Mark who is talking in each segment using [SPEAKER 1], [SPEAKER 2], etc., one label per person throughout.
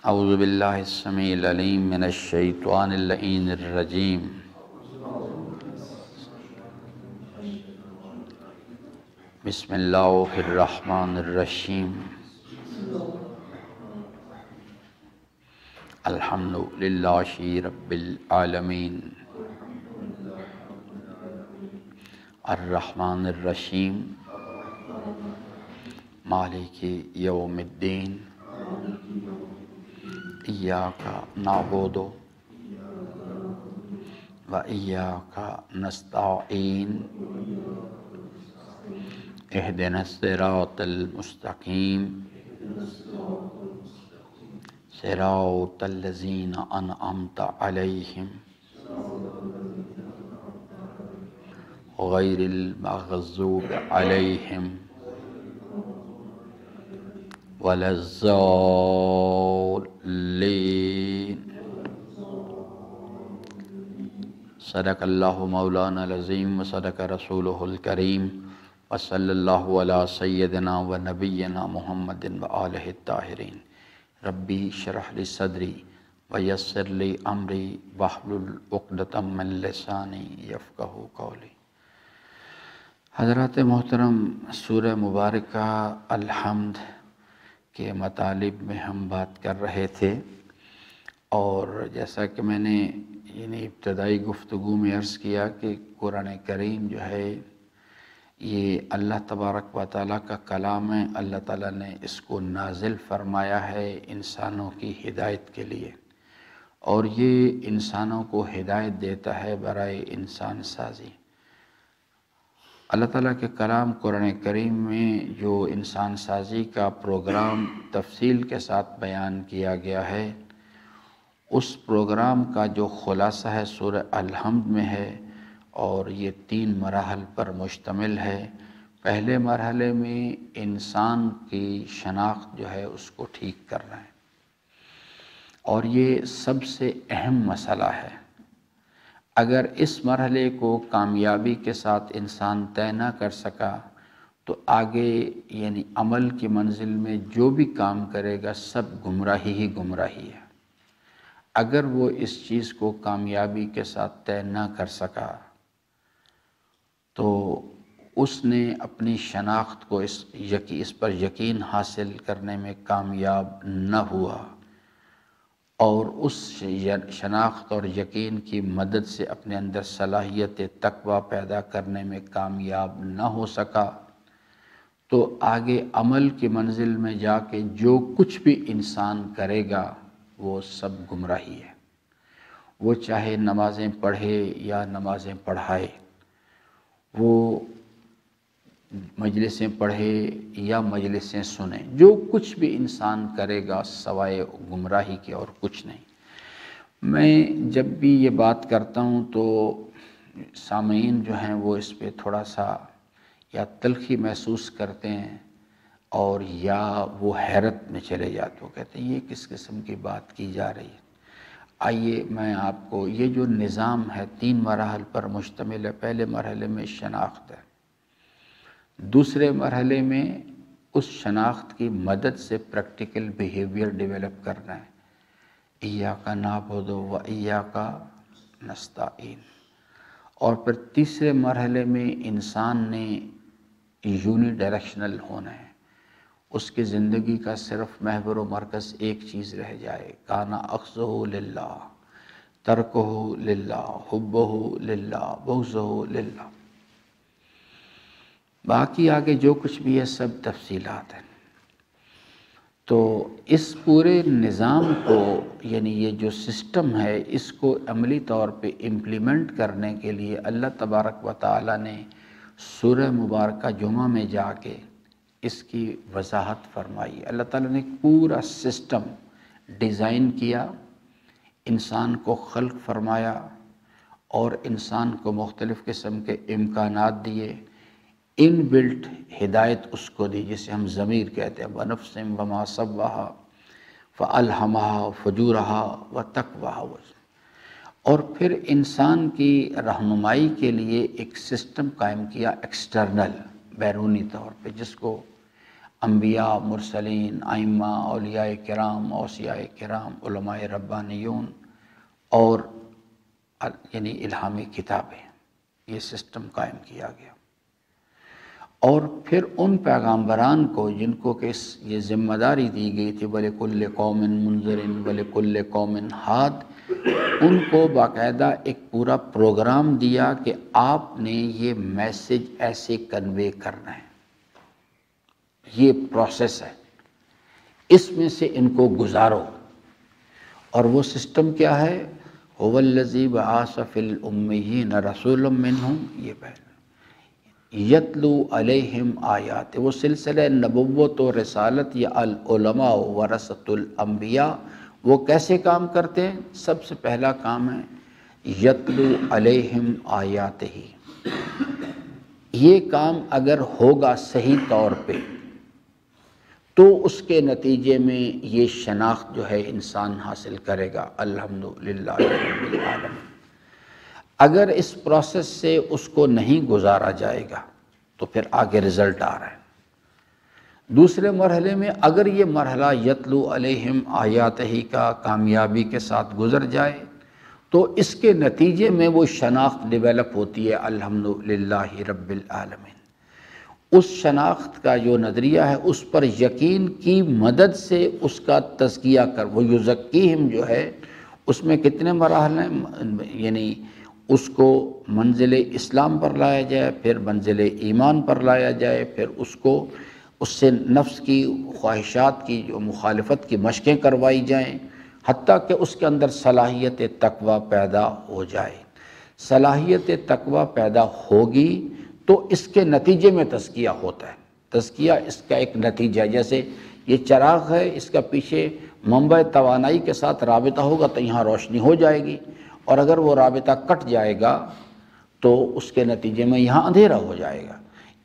[SPEAKER 1] اعوذ باللہ السمیع العلیم من الشیطان اللعین الرجیم بسم اللہ الرحمن الرحیم الحمد للہ رب العالمین الرحمن الرحیم مالک یوم الدین ایاک نعبد و ایاک نستعین اہدنا الصراط المستقیم صراط الذین انعمت علیہم غیر المغضوب علیہم ولا الضالین۔ صدق اللہ مولانا العظیم و صدق رسولہ الکریم وصلی اللہ علی سیدنا و نبینا محمد و آلہ الطاہرین۔ ربی اشرح لی صدری ویسر لی امری واحلل عقدۃ من لسانی یفقہوا قولی۔ حضرات محترم، سورہ مبارکہ الحمد کے مطالب میں ہم بات کر رہے تھے، اور جیسا کہ میں نے ابتدائی گفتگو میں عرض کیا کہ قرآن کریم جو ہے یہ اللہ تبارک و تعالیٰ کا کلام ہے۔ اللہ تعالیٰ نے اس کو نازل فرمایا ہے انسانوں کی ہدایت کے لیے، اور یہ انسانوں کو ہدایت دیتا ہے برائے انسان سازی۔ اللہ تعالیٰ کے کلام قرآن کریم میں جو انسان سازی کا پروگرام تفصیل کے ساتھ بیان کیا گیا ہے، اس پروگرام کا جو خلاصہ ہے سورہ الحمد میں ہے، اور یہ 3 مراحل پر مشتمل ہے۔ پہلے مرحلے میں انسان کی شناخت جو ہے اس کو ٹھیک کرنا ہے، اور یہ سب سے اہم مسئلہ ہے۔ اگر اس مرحلے کو کامیابی کے ساتھ انسان طے نہ کر سکا تو آگے عمل کی منزل میں جو بھی کام کرے گا سب گمراہی ہی گمراہی ہے۔ اگر وہ اس چیز کو کامیابی کے ساتھ طے نہ کر سکا تو اس نے اپنی شناخت کو اس پر یقین حاصل کرنے میں کامیاب نہ ہوا، اور اس شناخت اور یقین کی مدد سے اپنے اندر صلاحیت تقویٰ پیدا کرنے میں کامیاب نہ ہو سکا تو آگے عمل کی منزل میں جا کے جو کچھ بھی انسان کرے گا وہ سب گمراہی ہے۔ وہ چاہے نمازیں پڑھے یا نمازیں پڑھائے، وہ مجلسیں پڑھے یا مجلسیں سنے، جو کچھ بھی انسان کرے گا سوائے گمراہی کے اور کچھ نہیں۔ میں جب بھی یہ بات کرتا ہوں تو سامعین جو ہیں وہ اس پہ تھوڑا سا یا تلخی محسوس کرتے ہیں، اور یا وہ حیرت میں چلے جاتے، وہ کہتے ہیں یہ کس قسم کی بات کی جا رہی ہے۔ آئیے میں آپ کو یہ جو نظام ہے 3 مراحل پر مشتمل ہے۔ پہلے مرحلے میں شناخت ہے، دوسرے مرحلے میں اس شناخت کی مدد سے پریکٹیکل بیہیویئر ڈیولپ کرنا ہے، ایاک نعبد و ایاک نستعین۔ اور پھر تیسرے مرحلے میں انسان نے یونی ڈائریکشنل ہونا ہے، اس کی زندگی کا صرف محور و مرکز ایک چیز رہ جائے، کانا اخذہ للہ، ترکہ للہ، حبہ للہ، بغضہ للہ۔ باقی آگے جو کچھ بھی ہے سب تفصیلات ہیں۔ تو اس پورے نظام کو یہ جو سسٹم ہے اس کو عملی طور پہ امپلیمنٹ کرنے کے لیے اللہ تبارک و تعالیٰ نے سورہ مبارکہ جمعہ میں جا کے اس کی وضاحت فرمائی۔ اللہ تعالیٰ نے ایک پورا سسٹم ڈیزائن کیا، انسان کو خلق فرمایا، اور انسان کو مختلف قسم کے امکانات دیے، ان بلٹ ہدایت اس کو دی، جسے ہم ضمیر کہتے ہیں، وَنَفْسٍ وَمَا سَوَّاهَا فَأَلْهَمَهَا فُجُورَهَا وَتَقْوَاهَا۔ اور پھر انسان کی رہنمائی کے لیے ایک سسٹم قائم کیا ایکسٹرنل، بیرونی طور پہ، جس کو انبیاء، مرسلین، ائمہ، اولیاء کرام، اوصیاء کرام، علماء ربانیون اور یعنی الہامی کتابیں، یہ سسٹم قائم کیا گیا۔ اور پھر ان پیغامبران کو جن کو کہ یہ ذمہ داری دی گئی تھی وَلِكُلِّ قَوْمٍ مُنذِرٍ وَلِكُلِّ قَوْمٍ ہَادٍ، ان کو باقاعدہ ایک پورا پروگرام دیا کہ آپ نے یہ میسج ایسے کنوے کرنا ہے، یہ پروسیس ہے، اس میں سے ان کو گزارو۔ اور وہ سسٹم کیا ہے؟ هُوَ الَّذِي بَعَثَ فِي الْأُمِّيِّينَ رَسُولًا مِّنْهُمْ، یہ پہلے یتلو علیہم آیات، وہ سلسلہ نبوت و رسالت یا العلماء ورثۃ الانبیاء، وہ کیسے کام کرتے ہیں؟ سب سے پہلا کام ہے یتلو علیہم آیات ہی۔ یہ کام اگر ہوگا صحیح طور پہ تو اس کے نتیجے میں یہ شناخت جو ہے انسان حاصل کرے گا، الحمدللہ رب العالمین۔ اگر اس پروسیس سے اس کو نہیں گزارا جائے گا تو پھر آگے رزلٹ آ رہا ہے۔ دوسرے مرحلے میں اگر یہ مرحلہ یتلو علیہم آیات ہی کا کامیابی کے ساتھ گزر جائے تو اس کے نتیجے میں وہ شناخت ڈیولپ ہوتی ہے، الحمدللہ رب العالمین۔ اس شناخت کا جو نظریہ ہے اس پر یقین کی مدد سے اس کا تزکیہ کر، وہ یزکیہم جو ہے اس میں کتنے مراحل ہیں، یعنی اس کو منزل اسلام پر لایا جائے، پھر منزل ایمان پر لایا جائے، پھر اس کو اس سے نفس کی خواہشات کی جو مخالفت کی مشقیں کروائی جائیں، حتیٰ کہ اس کے اندر صلاحیت تقویٰ پیدا ہو جائے۔ صلاحیت تقویٰ پیدا ہوگی تو اس کے نتیجے میں تزکیہ ہوتا ہے۔ تزکیہ اس کا ایک نتیجہ ہے، جیسے یہ چراغ ہے، اس کا پیچھے منبع توانائی کے ساتھ رابطہ ہوگا تو یہاں روشنی ہو جائے گی، اور اگر وہ رابطہ کٹ جائے گا تو اس کے نتیجے میں یہاں اندھیرا ہو جائے گا۔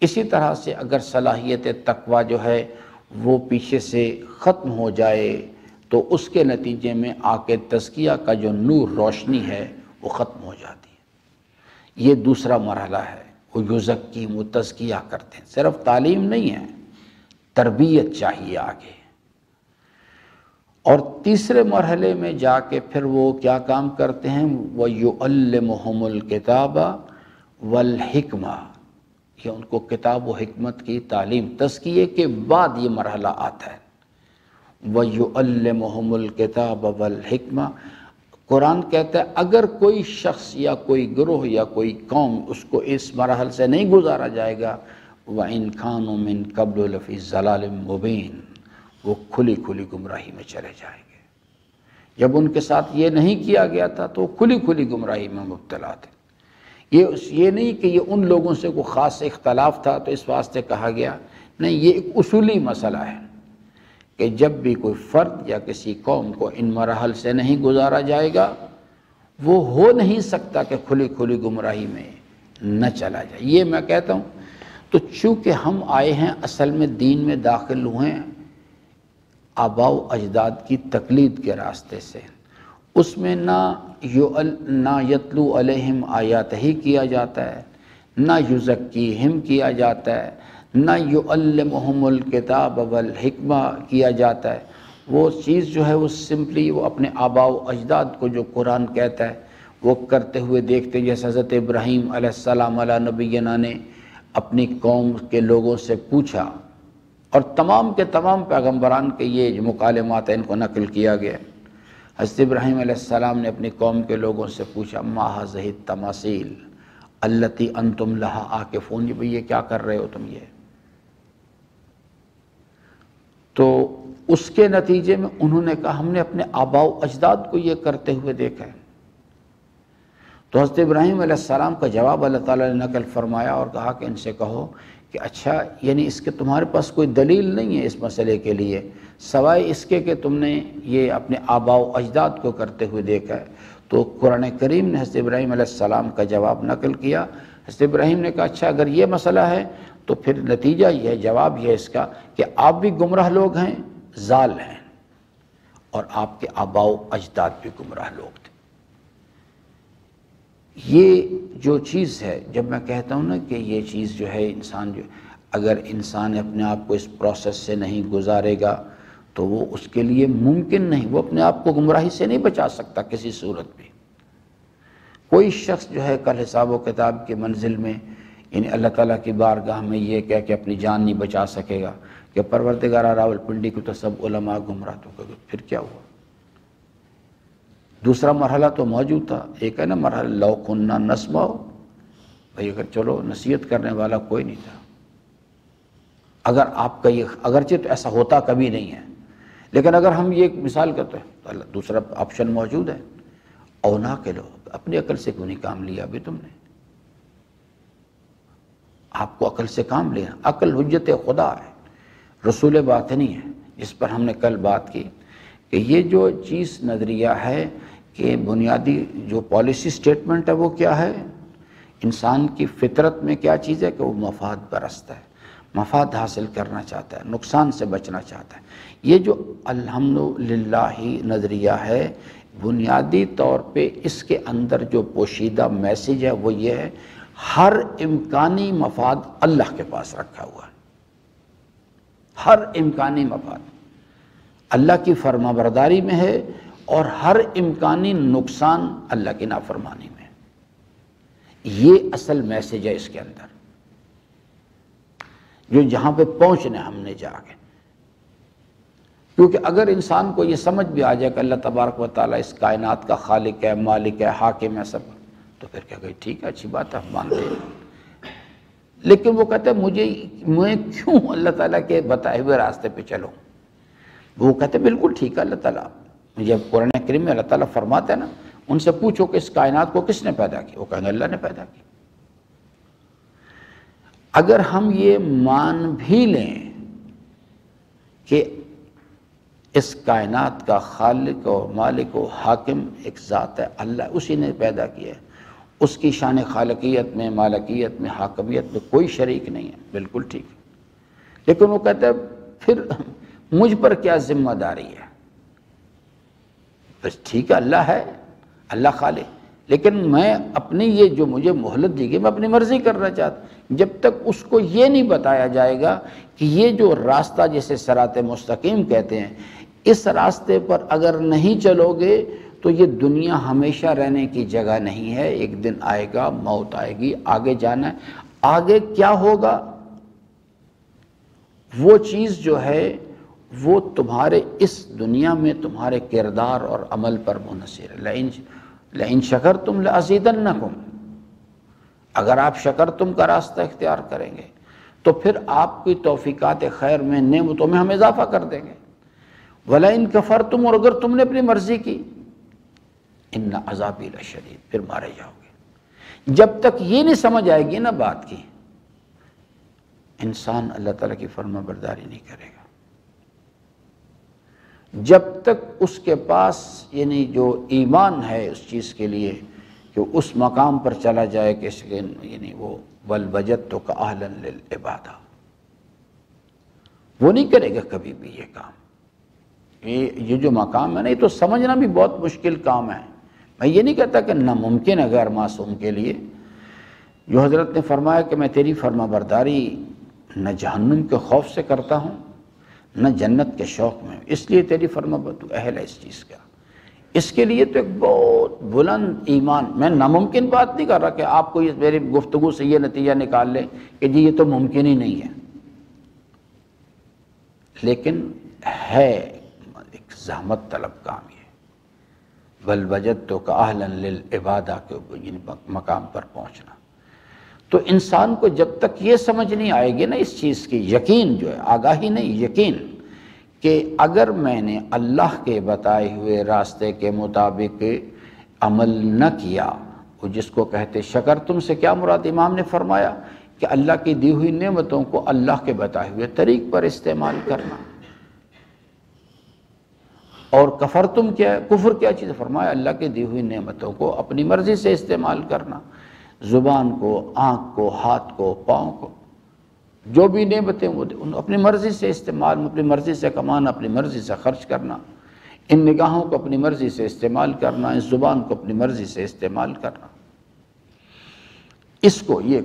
[SPEAKER 1] اسی طرح سے اگر صلاحیت تقویٰ جو ہے وہ پیچھے سے ختم ہو جائے تو اس کے نتیجے میں آ کے تزکیہ کا جو نور، روشنی ہے وہ ختم ہو جاتی ہے۔ یہ دوسرا مرحلہ ہے، وہ یزکیم، وہ تزکیہ کرتے ہیں۔ صرف تعلیم نہیں ہے، تربیت چاہیے آگے۔ اور تیسرے مرحلے میں جا کے پھر وہ کیا کام کرتے ہیں؟ وَيُعَلِّمُهُمُ الْكِتَابَ وَالْحِكْمَةَ، یہ ان کو کتاب و حکمت کی تعلیم۔ تزکیے کے بعد یہ مرحلہ آتا ہے، وَيُعَلِّمُهُمُ الْكِتَابَ وَالْحِكْمَةَ۔ قرآن کہتا ہے اگر کوئی شخص یا کوئی گروہ یا کوئی قوم اس کو اس مرحلے سے نہیں گزارا جائے گا، وَإِنْ كَانُوا مِنْ قَبْلُ لَفِي ضَلَالٍ مُبِينٍ، وہ کھلی کھلی گمراہی میں چلے جائیں گے۔ جب ان کے ساتھ یہ نہیں کیا گیا تھا تو کھلی کھلی گمراہی میں مبتلا تھے۔ یہ نہیں کہ یہ ان لوگوں سے کوئی خاص اختلاف تھا تو اس واسطے کہا گیا، نہیں، یہ ایک اصولی مسئلہ ہے کہ جب بھی کوئی فرد یا کسی قوم کو ان مراحل سے نہیں گزارا جائے گا، وہ ہو نہیں سکتا کہ کھلی کھلی گمراہی میں نہ چلا جائے۔ یہ میں کہتا ہوں تو چونکہ ہم آئے ہیں اصل میں دین میں داخل ہوئے ہیں آباء و اجداد کی تقلید کے راستے سے، اس میں نہ یتلو علیہم آیات ہی کیا جاتا ہے، نہ یزکیہم کیا جاتا ہے، نہ یعلمہم الکتاب والحکمہ کیا جاتا ہے۔ وہ چیز جو ہے وہ سمپلی وہ اپنے آباء و اجداد کو جو قرآن کہتا ہے وہ کرتے ہوئے دیکھتے، جیسے حضرت ابراہیم علیہ السلام علی نبینا نے اپنی قوم کے لوگوں سے پوچھا، اور تمام کے تمام پیغمبران کے یہ جو مکالمات ہیں ان کو نقل کیا گیا۔ حضرت ابراہیم علیہ السلام نے اپنی قوم کے لوگوں سے پوچھا، ما هذه التماثیل التی انتم لها عاکفون، بھئی یہ کیا کر رہے ہو تم یہ؟ تو اس کے نتیجے میں انہوں نے کہا ہم نے اپنے آباء و اجداد کو یہ کرتے ہوئے دیکھا ہے۔ تو حضرت ابراہیم علیہ السلام کا جواب اللہ تعالیٰ نے نقل فرمایا اور کہا کہ ان سے کہو کہ اچھا، یعنی اس کے تمہارے پاس کوئی دلیل نہیں ہے اس مسئلے کے لیے سوائے اس کے کہ تم نے یہ اپنے آباء و اجداد کو کرتے ہوئے دیکھا ہے۔ تو قرآن کریم نے حضرت ابراہیم علیہ السلام کا جواب نقل کیا۔ حضرت ابراہیم نے کہا اچھا اگر یہ مسئلہ ہے تو پھر نتیجہ یہ ہے، جواب یہ ہے اس کا کہ آپ بھی گمراہ لوگ ہیں، ضال ہیں، اور آپ کے آباء و اجداد بھی گمراہ لوگ تھے۔ یہ جو چیز ہے، جب میں کہتا ہوں نا کہ یہ چیز جو ہے انسان جو اگر انسان اپنے آپ کو اس پروسیس سے نہیں گزارے گا تو وہ اس کے لیے ممکن نہیں، وہ اپنے آپ کو گمراہی سے نہیں بچا سکتا کسی صورت بھی۔ کوئی شخص جو ہے کل حساب و کتاب کی منزل میں یعنی اللہ تعالیٰ کی بارگاہ میں یہ کہہ کہ اپنی جان نہیں بچا سکے گا کہ پروردگارا راولپنڈی کو تو سب علماء گمراہ، تو پھر کیا ہوا؟ دوسرا مرحلہ تو موجود تھا، ایک ہے نا مرحلہ لو کننا نسمع، بھئی اگر چلو نصیحت کرنے والا کوئی نہیں تھا، اگر آپ کا یہ اگرچہ تو ایسا ہوتا کبھی نہیں ہے، لیکن اگر ہم یہ مثال کرتے ہیں تو دوسرا آپشن موجود ہے، اونا کے لوگ اپنی عقل سے کیوں نہیں کام لیا ابھی تم نے؟ آپ کو عقل سے کام لینا، عقل حجت خدا ہے، رسول باطنی ہے، جس پر ہم نے کل بات کی کہ یہ جو چیز نظریہ ہے کہ بنیادی جو پالیسی سٹیٹمنٹ ہے وہ کیا ہے؟ انسان کی فطرت میں کیا چیز ہے کہ وہ مفاد پرست ہے، مفاد حاصل کرنا چاہتا ہے، نقصان سے بچنا چاہتا ہے۔ یہ جو الحمدللہ نظریہ ہے، بنیادی طور پہ اس کے اندر جو پوشیدہ میسیج ہے وہ یہ ہے، ہر امکانی مفاد اللہ کے پاس رکھا ہوا ہے، ہر امکانی مفاد اللہ کی فرما برداری میں ہے، اور ہر امکانی نقصان اللہ کی نافرمانی میں ہے۔ یہ اصل میسیج ہے اس کے اندر، جو جہاں پہ پہنچنے ہم نے جا کے، کیونکہ اگر انسان کو یہ سمجھ بھی آ جائے کہ اللہ تبارک و تعالیٰ اس کائنات کا خالق ہے، مالک ہے، حاکم ہے سب، تو پھر کیا کہ ٹھیک ہے، اچھی بات ہے، ہم مانتے ہیں، لیکن وہ کہتے ہیں میں کیوں اللہ تعالیٰ کے بتائے ہوئے راستے پہ چلوں؟ وہ کہتے ہیں بالکل ٹھیک ہے، اللہ تعالیٰ مجھے قرآن کریم میں اللہ تعالیٰ فرماتے ہیں نا، ان سے پوچھو کہ اس کائنات کو کس نے پیدا کیا؟ وہ کہیں گے اللہ نے پیدا کی۔ اگر ہم یہ مان بھی لیں کہ اس کائنات کا خالق اور مالک و حاکم ایک ذات ہے، اللہ اسی نے پیدا کیا ہے، اس کی شان خالقیت میں، مالکیت میں، حاکمیت میں کوئی شریک نہیں ہے، بالکل ٹھیک ہے، لیکن وہ کہتے ہیں پھر مجھ پر کیا ذمہ داری ہے؟ بس ٹھیک ہے، اللہ ہے، اللہ خالق، لیکن میں اپنی یہ جو مجھے مہلت دی گئی میں اپنی مرضی کرنا چاہتا ہوں۔ جب تک اس کو یہ نہیں بتایا جائے گا کہ یہ جو راستہ جسے صراط مستقیم کہتے ہیں، اس راستے پر اگر نہیں چلو گے تو یہ دنیا ہمیشہ رہنے کی جگہ نہیں ہے، ایک دن آئے گا، موت آئے گی، آگے جانا ہے، آگے کیا ہوگا وہ چیز جو ہے وہ تمہارے اس دنیا میں تمہارے کردار اور عمل پر منحصر ہے۔ لئن شکرتم لازیدنکم، اگر آپ شکرتم کا راستہ اختیار کریں گے تو پھر آپ کی توفیقات خیر میں، نعمتوں میں ہم اضافہ کر دیں گے۔ ولئن کفرتم، اور اگر تم نے اپنی مرضی کی، ان عذابی لشدید، پھر مارے جاؤ گے۔ جب تک یہ نہیں سمجھ آئے گی نا بات کی، انسان اللہ تعالیٰ کی فرما برداری نہیں کرے گا۔ جب تک اس کے پاس یعنی جو ایمان ہے اس چیز کے لیے کہ اس مقام پر چلا جائے کہ یعنی وہ وَلْوَجَدْتُكَ أَهْلًا لِلْعِبَادَةِ، وہ نہیں کرے گا کبھی بھی یہ کام۔ یہ جو مقام ہے نا، یہ تو سمجھنا بھی بہت مشکل کام ہے۔ میں یہ نہیں کہتا کہ ناممکن ہے غیر معصوم کے لیے، جو حضرت نے فرمایا کہ میں تیری فرما برداری نہ جہنم کے خوف سے کرتا ہوں نہ جنت کے شوق میں، اس لیے تیری فرما برداری اہل ہے اس چیز کا۔ اس کے لیے تو ایک بہت بلند ایمان، میں ناممکن بات نہیں کر رہا کہ آپ کو میری گفتگو سے یہ نتیجہ نکال لیں کہ جی یہ تو ممکن ہی نہیں ہے، لیکن ہے ایک زحمت طلب کام یہ، بل وجدتک اہلا للعبادہ کے مقام پر پہنچنا۔ تو انسان کو جب تک یہ سمجھ نہیں آئے گی نا اس چیز کی، یقین جو ہے، آگاہی نہیں، یقین کہ اگر میں نے اللہ کے بتائے ہوئے راستے کے مطابق عمل نہ کیا، وہ جس کو کہتے شکر، تم سے کیا مراد؟ امام نے فرمایا کہ اللہ کی دی ہوئی نعمتوں کو اللہ کے بتائے ہوئے طریق پر استعمال کرنا۔ اور کفر تم کیا ہے؟ کفر کیا چیز؟ فرمایا اللہ کی دی ہوئی نعمتوں کو اپنی مرضی سے استعمال کرنا، زبان کو، آنکھ کو، ہاتھ کو، پاؤں کو، جو بھی نعمتیں وہ اپنی مرضی سے استعمال، اپنی مرضی سے کمانا، اپنی مرضی سے خرچ کرنا، ان نگاہوں کو اپنی مرضی سے استعمال کرنا، اس زبان کو اپنی مرضی سے استعمال کرنا، اس کو یہ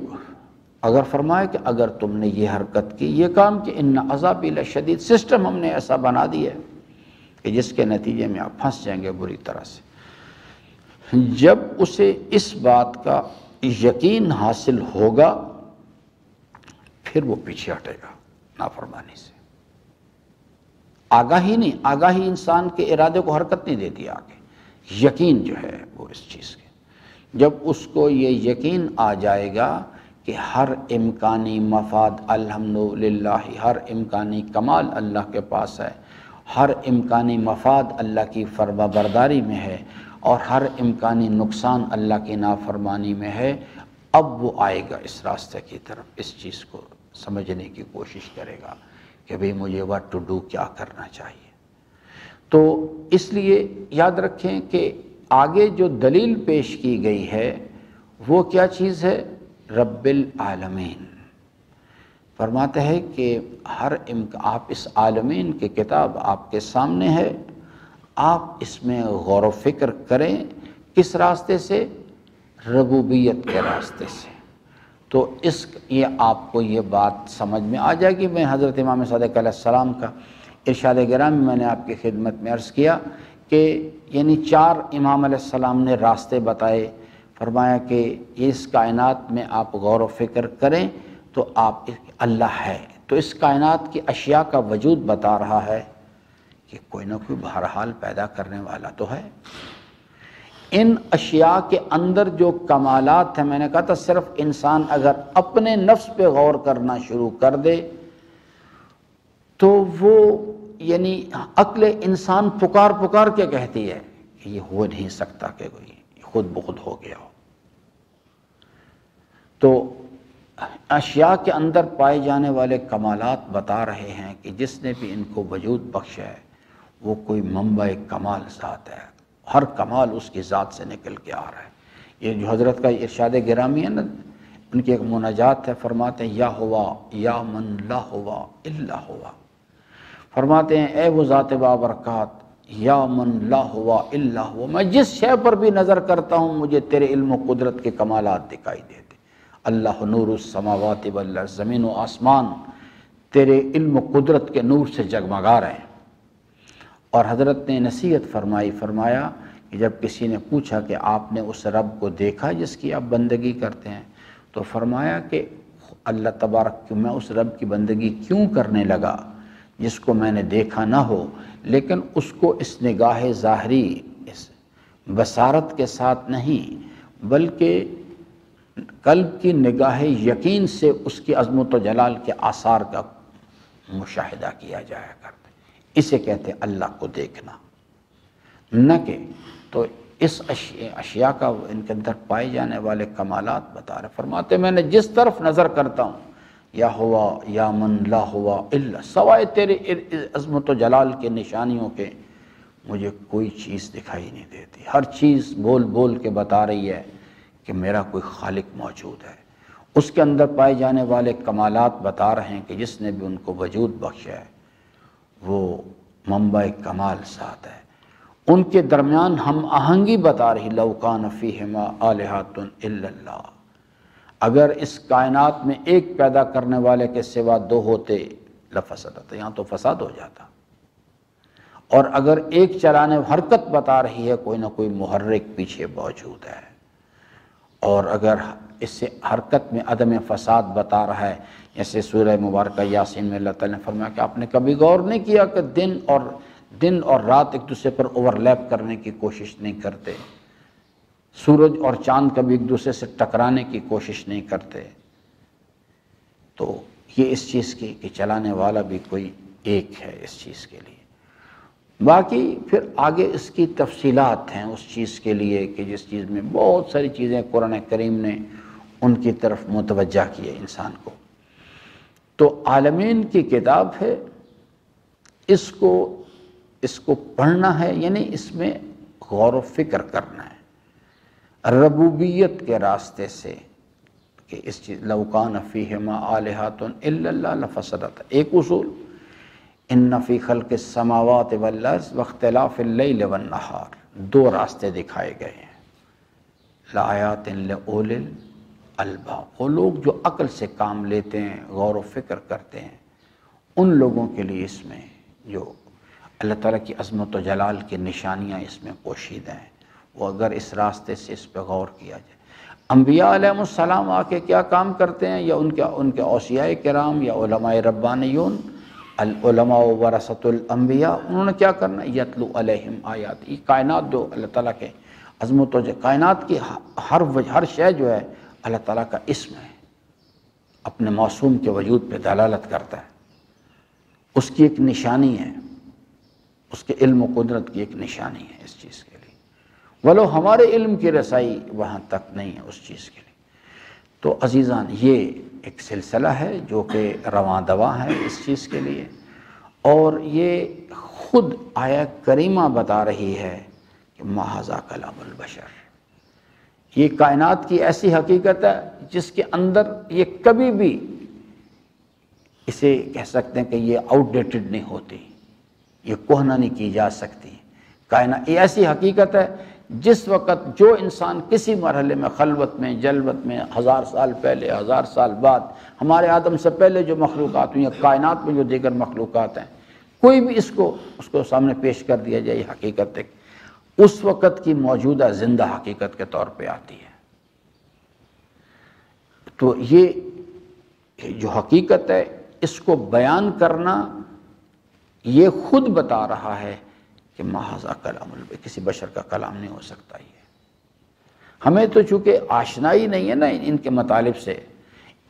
[SPEAKER 1] اگر فرمایا کہ اگر تم نے یہ حرکت کی، یہ کام کہ ان عذابی لشدید، سسٹم ہم نے ایسا بنا دیا ہے کہ جس کے نتیجے میں آپ پھنس جائیں گے بری طرح سے۔ جب اسے اس بات کا یقین حاصل ہوگا پھر وہ پیچھے ہٹے گا نافرمانی سے۔ آگاہی نہیں، آگاہی انسان کے ارادے کو حرکت نہیں دیتی آگے، یقین جو ہے وہ اس چیز کے، جب اس کو یہ یقین آ جائے گا کہ ہر امکانی مفاد الحمدللہ، ہر امکانی کمال اللہ کے پاس ہے، ہر امکانی مفاد اللہ کی فرما برداری میں ہے، اور ہر امکانی نقصان اللہ کی نافرمانی میں ہے، اب وہ آئے گا اس راستے کی طرف، اس چیز کو سمجھنے کی کوشش کرے گا کہ بھئی مجھے واٹ ٹو ڈو، کیا کرنا چاہیے۔ تو اس لیے یاد رکھیں کہ آگے جو دلیل پیش کی گئی ہے وہ کیا چیز ہے؟ رب العالمین فرماتے ہیں کہ آپ اس عالمین کی کتاب آپ کے سامنے ہے، آپ اس میں غور و فکر کریں، کس راستے سے؟ ربوبیت کے راستے سے۔ تو یہ آپ کو یہ بات سمجھ میں آ جائے گی۔ میں حضرت امام صادق علیہ السلام کا ارشاد گرامی میں نے آپ کی خدمت میں عرض کیا کہ یعنی 4 امام علیہ السلام نے راستے بتائے، فرمایا کہ اس کائنات میں آپ غور و فکر کریں تو آپ اللہ ہے، تو اس کائنات کی اشیاء کا وجود بتا رہا ہے کہ کوئی نہ کوئی بہرحال پیدا کرنے والا تو ہے۔ ان اشیاء کے اندر جو کمالات ہیں، میں نے کہا تھا صرف انسان اگر اپنے نفس پہ غور کرنا شروع کر دے تو وہ یعنی عقل انسان پکار کے کہتی ہے کہ یہ ہو نہیں سکتا کہ کوئی خود بخود ہو گیا ہو۔ تو اشیاء کے اندر پائے جانے والے کمالات بتا رہے ہیں کہ جس نے بھی ان کو وجود بخشا ہے وہ کوئی منبع کمال ذات ہے، ہر کمال اس کی ذات سے نکل کے آ رہا ہے۔ یہ جو حضرت کا ارشاد گرامی ہے نا، ان کی ایک مناجات ہے، فرماتے ہیں یا ہوا یا من لا ہوا الا ہوا، فرماتے ہیں اے وہ ذات بابرکات یا من لا ہوا الا ہوا، میں جس شے پر بھی نظر کرتا ہوں مجھے تیرے علم و قدرت کے کمالات دکھائی دیتے۔ اللہ نور السماوات والارض، زمین و آسمان تیرے علم و قدرت کے نور سے جگمگا رہے ہیں۔ اور حضرت نے نصیحت فرمایا کہ جب کسی نے پوچھا کہ آپ نے اس رب کو دیکھا جس کی آپ بندگی کرتے ہیں، تو فرمایا کہ اللہ تبارک کہ میں اس رب کی بندگی کیوں کرنے لگا جس کو میں نے دیکھا نہ ہو، لیکن اس کو اس نگاہ ظاہری، اس بصارت کے ساتھ نہیں بلکہ قلب کی نگاہ یقین سے اس کی عظمت و جلال کے آثار کا مشاہدہ کیا جایا کرتا ہے۔ اسے کہتے ہیں اللہ کو دیکھنا، نہ کہ تو اس اشیاء کا ان کے اندر پائے جانے والے کمالات بتا رہے۔ فرماتے میں نے جس طرف نظر کرتا ہوں یا ہوا یا من لا ہوا الا، سوائے تیرے عظمت و جلال کے نشانیوں کے مجھے کوئی چیز دکھائی نہیں دیتی، ہر چیز بول بول کے بتا رہی ہے کہ میرا کوئی خالق موجود ہے۔ اس کے اندر پائے جانے والے کمالات بتا رہے ہیں کہ جس نے بھی ان کو وجود بخشا ہے وہ منبع کمال ذات ہے۔ ان کے درمیان ہم آہنگی بتا رہی، لو کان فیہما آلہۃ الا اللہ، اگر اس کائنات میں ایک پیدا کرنے والے کے سوا 2 ہوتے لفسدت، یہاں تو فساد ہو جاتا۔ اور اگر ایک چلانے حرکت بتا رہی ہے، کوئی نہ کوئی محرک پیچھے موجود ہے، اور اگر اس سے حرکت میں عدم فساد بتا رہا ہے، جیسے سورہ مبارکہ یاسین میں اللہ تعالیٰ نے فرمایا کہ آپ نے کبھی غور نہیں کیا کہ دن اور رات ایک دوسرے پر اوورلیپ کرنے کی کوشش نہیں کرتے، سورج اور چاند کبھی ایک دوسرے سے ٹکرانے کی کوشش نہیں کرتے۔ تو یہ اس چیز کی کہ چلانے والا بھی کوئی ایک ہے اس چیز کے لیے۔ باقی پھر آگے اس کی تفصیلات ہیں اس چیز کے لیے کہ جس چیز میں بہت ساری چیزیں قرآن کریم نے ان کی طرف متوجہ کیے انسان کو۔ تو عالمین کی کتاب ہے، اس کو پڑھنا ہے، یعنی اس میں غور و فکر کرنا ہے ربوبیت کے راستے سے کہ اس چیز لو کان فیہما آلہۃ الا اللہ لفسدتا۔ ایک اصول، ان فی خلق السماوات والارض واختلاف اللیل والنہار، 2 راستے دکھائے گئے ہیں، لآیات لأولی الباب، وہ لوگ جو عقل سے کام لیتے ہیں، غور و فکر کرتے ہیں، ان لوگوں کے لیے اس میں جو اللہ تعالیٰ کی عظمت و جلال کی نشانیاں اس میں پوشیدہ ہیں، وہ اگر اس راستے سے اس پہ غور کیا جائے۔ انبیاء علیہ السلام آ کے کیا کام کرتے ہیں، یا ان کے اوصیاء کرام یا علماء ربانیون، العلماء ورثۃ الانبیاء، انہوں نے کیا کرنا، یتلو علیہم آیات، یہ کائنات جو اللہ تعالیٰ کے عظمت و کائنات کی ہر شے جو ہے اللہ تعالیٰ کا اسم ہے، اپنے معصوم کے وجود پہ دلالت کرتا ہے، اس کی ایک نشانی ہے، اس کے علم و قدرت کی ایک نشانی ہے اس چیز کے لیے، ولو ہمارے علم کی رسائی وہاں تک نہیں ہے اس چیز کے لیے۔ تو عزیزان، یہ ایک سلسلہ ہے جو کہ رواں دواں ہے اس چیز کے لیے، اور یہ خود آیت کریمہ بتا رہی ہے کہ ما ھذا کلام البشر، یہ کائنات کی ایسی حقیقت ہے جس کے اندر یہ کبھی بھی اسے کہہ سکتے ہیں کہ یہ آؤٹ ڈیٹڈ نہیں ہوتی، یہ کہنا نہیں کی جا سکتی۔ کائنات یہ ایسی حقیقت ہے جس وقت جو انسان کسی مرحلے میں خلوت میں جلوت میں 1000 سال پہلے 1000 سال بعد، ہمارے آدم سے پہلے جو مخلوقات ہوئی ہیں، کائنات میں جو دیگر مخلوقات ہیں، کوئی بھی اس کو سامنے پیش کر دیا جائے، یہ حقیقت ہے، اس وقت کی موجودہ زندہ حقیقت کے طور پہ آتی ہے۔ تو یہ جو حقیقت ہے اس کو بیان کرنا، یہ خود بتا رہا ہے کہ ما ھذا کلام البشر، کسی بشر کا کلام نہیں ہو سکتا۔ یہ ہمیں تو چونکہ آشنائی نہیں ہے نا ان کے مطالب سے،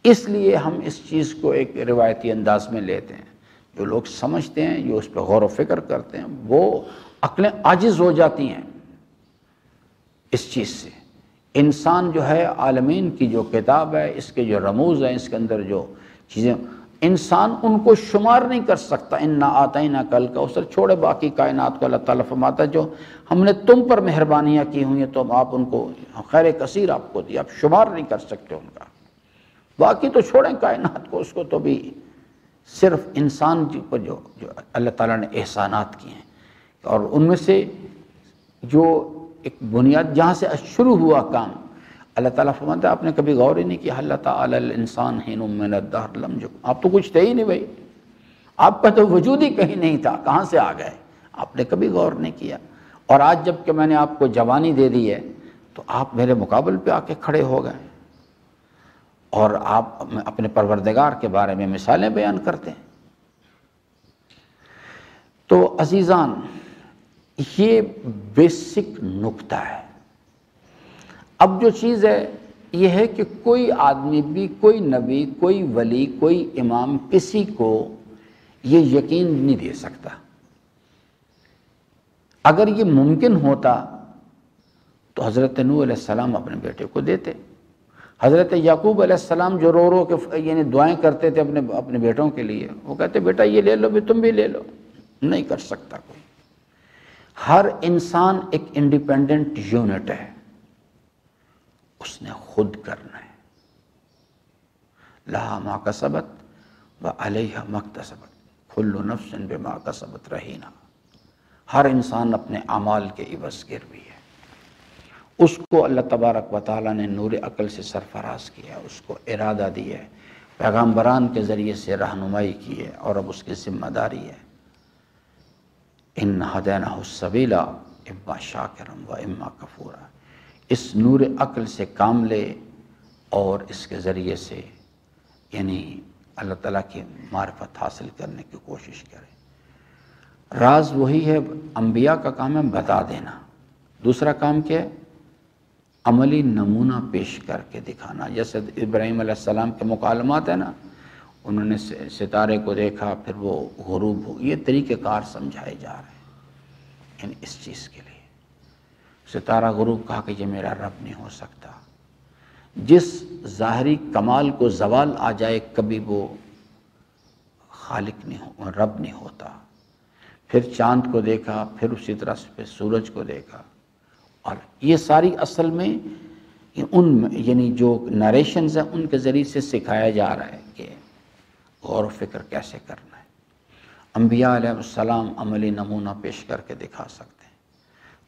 [SPEAKER 1] اس لیے ہم اس چیز کو ایک روایتی انداز میں لیتے ہیں۔ جو لوگ سمجھتے ہیں، جو اس پہ غور و فکر کرتے ہیں، وہ عقلیں عاجز ہو جاتی ہیں اس چیز سے۔ انسان جو ہے، عالمین کی جو کتاب ہے، اس کے جو رموز ہیں، اس کے اندر جو چیزیں، انسان ان کو شمار نہیں کر سکتا۔ انا اعطیناک الکوثر چھوڑے باقی کائنات کو، اللہ تعالیٰ فرماتا ہے جو ہم نے تم پر مہربانیاں کی ہوئی ہیں تو آپ ان کو خیر کثیر آپ کو دیا، آپ شمار نہیں کر سکتے ان کا۔ باقی تو چھوڑیں کائنات کو، اس کو تو بھی صرف انسان پر جو اللہ تعالیٰ نے احسانات کیے ہیں، اور ان میں سے جو ایک بنیاد جہاں سے شروع ہوا کام، اللہ تعالیٰ فرماتا ہے آپ نے کبھی غور ہی نہیں کیا، حل اتى علی الانسان حین من الدہر لم یکن، آپ تو کچھ تھے ہی نہیں بھائی، آپ کا تو وجود ہی کہیں نہیں تھا، کہاں سے آ گئے، آپ نے کبھی غور نہیں کیا۔ اور آج جب کہ میں نے آپ کو جوانی دے دی ہے تو آپ میرے مقابل پہ آ کے کھڑے ہو گئے، اور آپ اپنے پروردگار کے بارے میں مثالیں بیان کرتے ہیں۔ تو عزیزان، یہ بیسک نکتہ ہے۔ اب جو چیز ہے یہ ہے کہ کوئی آدمی بھی، کوئی نبی، کوئی ولی، کوئی امام کسی کو یہ یقین نہیں دے سکتا۔ اگر یہ ممکن ہوتا تو حضرت نوح علیہ السلام اپنے بیٹے کو دیتے، حضرت یعقوب علیہ السلام جو رو رو کے یعنی دعائیں کرتے تھے اپنے بیٹوں کے لیے، وہ کہتے بیٹا یہ لے لو بھی، تم بھی لے لو، نہیں کر سکتا کوئی۔ ہر انسان ایک انڈیپینڈنٹ یونٹ ہے، اس نے خود کرنا ہے۔ لہا ما کسبت وعلیہا ما اکتسبت کل نفس بما کسبت رہینہ، ہر انسان اپنے اعمال کے عوض گروی ہے۔ اس کو اللہ تبارک و تعالیٰ نے نور عقل سے سرفراز کیا، اس کو ارادہ دیا ہے، پیغمبران کے ذریعے سے رہنمائی کی ہے، اور اب اس کی ذمہ داری ہے۔ ان ہدیناہ السبیل اما شاکرا و اما کفورا، اس نور عقل سے کام لے اور اس کے ذریعے سے یعنی اللہ تعالیٰ کی معرفت حاصل کرنے کی کوشش کرے۔ راز وہی ہے، انبیاء کا کام ہے بتا دینا، دوسرا کام کیا ہے، عملی نمونہ پیش کر کے دکھانا۔ جیسے ابراہیم علیہ السلام کے مکالمات ہیں نا، انہوں نے ستارے کو دیکھا، پھر وہ غروب ہو، یہ طریقہ کار سمجھائے جا رہے ہیں یعنی اس چیز کے لیے۔ ستارہ غروب کہا کہ یہ میرا رب نہیں ہو سکتا، جس ظاہری کمال کو زوال آ جائے کبھی وہ خالق نہیں ہو، رب نہیں ہوتا۔ پھر چاند کو دیکھا، پھر اسی طرح سے پھر سورج کو دیکھا، اور یہ ساری اصل میں ان یعنی جو نریشنز ہیں ان کے ذریعے سے سکھایا جا رہا ہے کہ غور و فکر کیسے کرنا ہے۔ انبیاء علیہ السلام عملی نمونہ پیش کر کے دکھا سکتے ہیں۔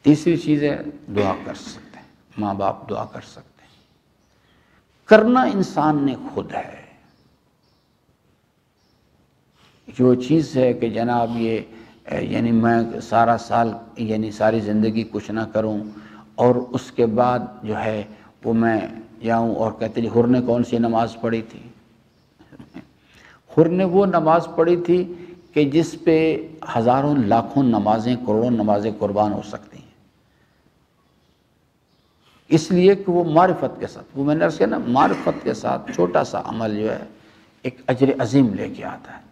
[SPEAKER 1] تیسری چیز ہے دعا کر سکتے ہیں، ماں باپ دعا کر سکتے ہیں، کرنا انسان نے خود ہے۔ جو چیز ہے کہ جناب یہ یعنی میں سارا سال یعنی ساری زندگی کچھ نہ کروں اور اس کے بعد جو ہے وہ میں جاؤں اور کہتے ہیں حر نے کون سی نماز پڑھی تھی؟ حر نے وہ نماز پڑھی تھی کہ جس پہ ہزاروں لاکھوں نمازیں کروڑوں نمازیں قربان ہو سکتی ہیں، اس لیے کہ وہ معرفت کے ساتھ، وہ میں نے عرض کیا نا، معرفت کے ساتھ چھوٹا سا عمل جو ہے ایک اجر عظیم لے کے آتا ہے،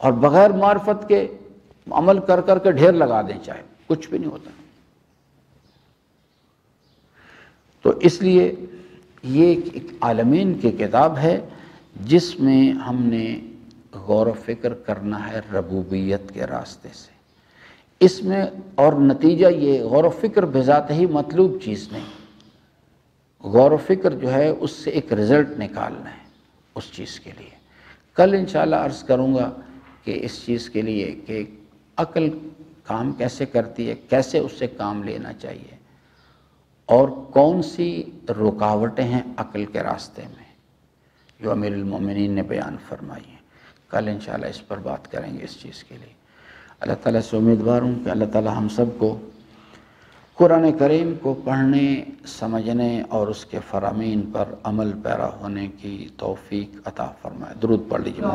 [SPEAKER 1] اور بغیر معرفت کے عمل کر کر کے ڈھیر لگا دیں چاہے کچھ بھی نہیں ہوتا۔ تو اس لیے یہ ایک عالمین کی کتاب ہے جس میں ہم نے غور و فکر کرنا ہے ربوبیت کے راستے سے۔ اس میں اور نتیجہ یہ غور و فکر بذات ہی مطلوب چیز نہیں، غور و فکر جو ہے اس سے ایک رزلٹ نکالنا ہے اس چیز کے لیے۔ کل انشاءاللہ عرض کروں گا کہ اس چیز کے لیے کہ عقل کام کیسے کرتی ہے، کیسے اس سے کام لینا چاہیے، اور کون سی رکاوٹیں ہیں عقل کے راستے میں جو امیر المومنین نے بیان فرمائی ہیں۔ کل انشاءاللہ اس پر بات کریں گے اس چیز کے لیے۔ اللہ تعالیٰ سے امیدوار ہوں کہ اللہ تعالیٰ ہم سب کو قرآن کریم کو پڑھنے، سمجھنے اور اس کے فرامین پر عمل پیرا ہونے کی توفیق عطا فرمائے۔ درود پڑھ لیجیے۔